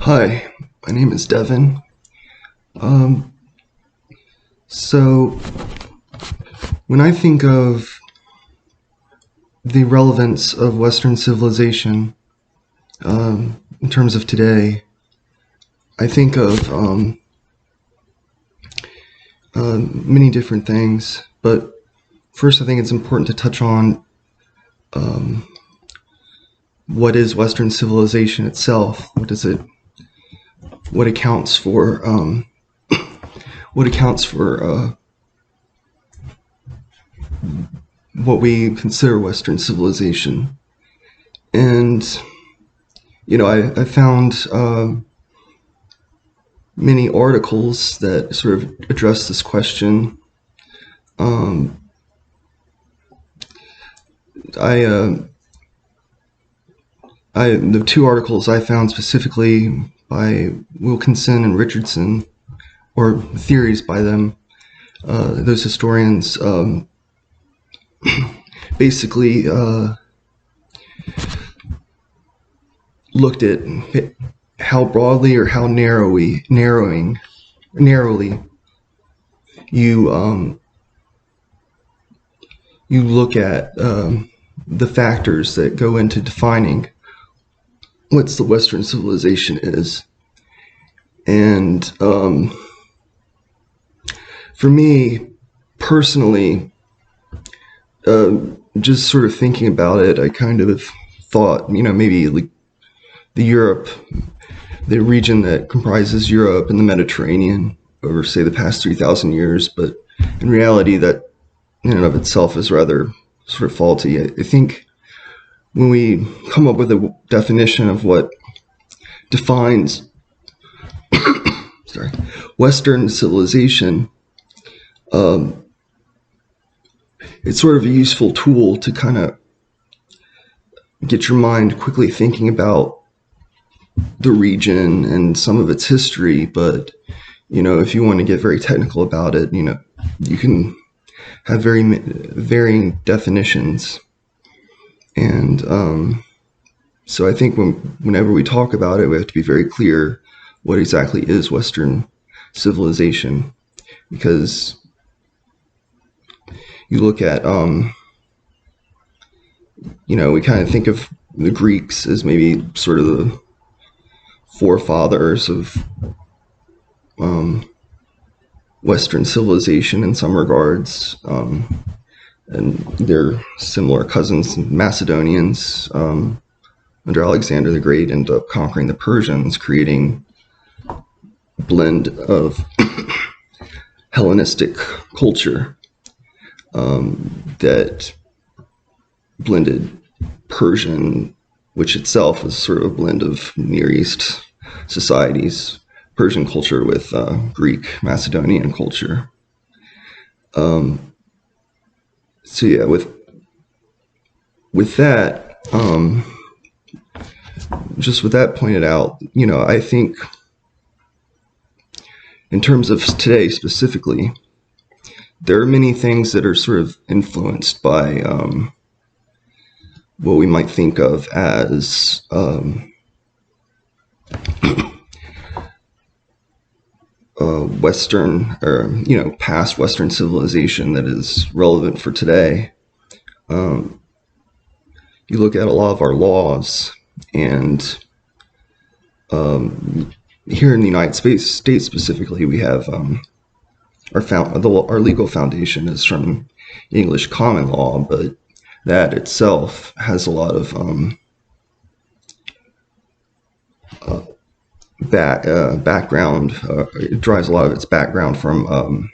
Hi, my name is Devin. Um, so when I think of the relevance of Western civilization in terms of today, I think of many different things. But first, I think it's important to touch on um, what is Western civilization itself. What does it? What accounts for? What accounts for what we consider Western civilization? And I found many articles that sort of address this question. Um, I, uh, the two articles I found specifically by Wilkinson and Richardson, or theories by them, those historians basically looked at how broadly or how narrowly you you look at the factors that go into defining what's the Western civilization is. And for me personally, just sort of thinking about it, I kind of thought, maybe like the region that comprises Europe and the Mediterranean over, say, the past 3,000 years. But in reality, that in and of itself is rather sort of faulty. I think when we come up with a definition of what defines Western civilization, it's sort of a useful tool to kind of get your mind quickly thinking about the region and some of its history. But if you want to get very technical about it, you can have very varying definitions. And so I think whenever we talk about it, we have to be very clear what exactly is Western civilization, because you look at we kind of think of the Greeks as maybe sort of the forefathers of Western civilization in some regards, and they're similar cousins, Macedonians. Under Alexander the Great, ended up conquering the Persians, creating a blend of Hellenistic culture that blended Persian, which itself was sort of a blend of Near East societies, Persian culture with Greek Macedonian culture. So yeah, with that, just with that pointed out, I think in terms of today specifically, there are many things that are sort of influenced by what we might think of as Western, or past Western civilization that is relevant for today. You look at a lot of our laws, and here in the United States specifically, we have our legal foundation is from English common law, but that itself has a lot of background. It derives a lot of its background from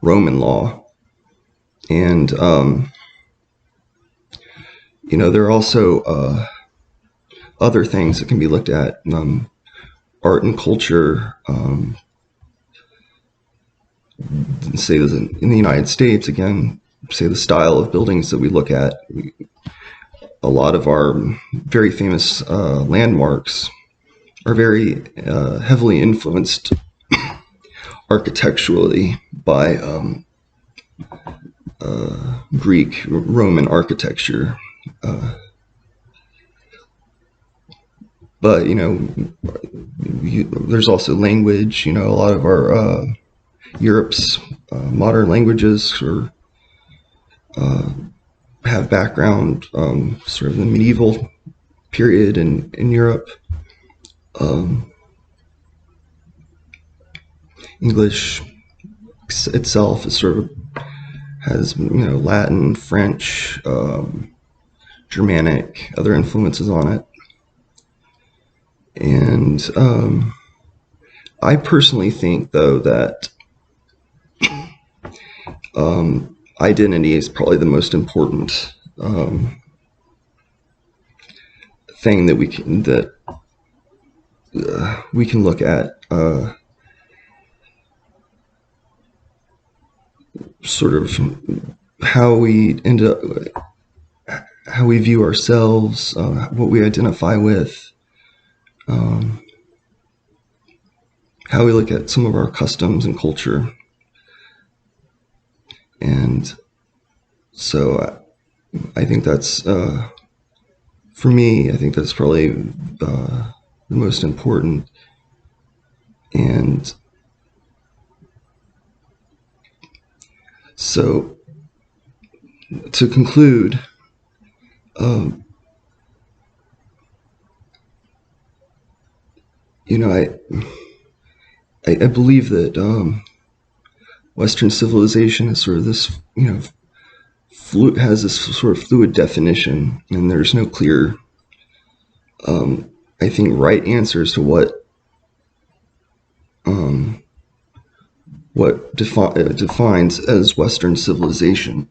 Roman law, and there are also other things that can be looked at, art and culture. Say in the United States, again, say the style of buildings that we look at. A lot of our very famous landmarks are very heavily influenced architecturally by Greek, Roman architecture. But there's also language. A lot of our Europe's modern languages have background sort of the medieval period in Europe. English itself is sort of has Latin, French, Germanic, other influences on it, and I personally think though that identity is probably the most important thing that we can look at. Sort of how we view ourselves, what we identify with, how we look at some of our customs and culture. And so I think that's, for me, I think that's probably the most important. And so to conclude, I believe that Western civilization is sort of this, has this sort of fluid definition, and there's no clear, I think, right answers to what defines as Western civilization.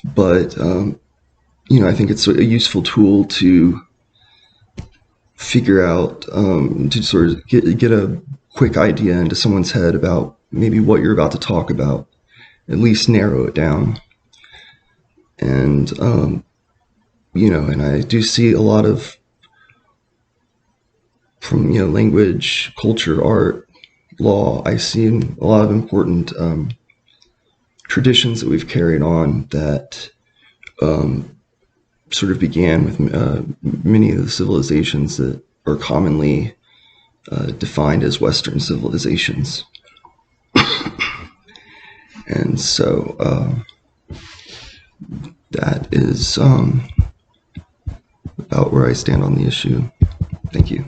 But I think it's a useful tool to figure out, to sort of get a quick idea into someone's head about maybe what you're about to talk about, at least narrow it down. And and I do see a lot of, from language, culture, art, law, I see a lot of important traditions that we've carried on that sort of began with many of the civilizations that are commonly defined as Western civilizations. And so that is about where I stand on the issue. Thank you.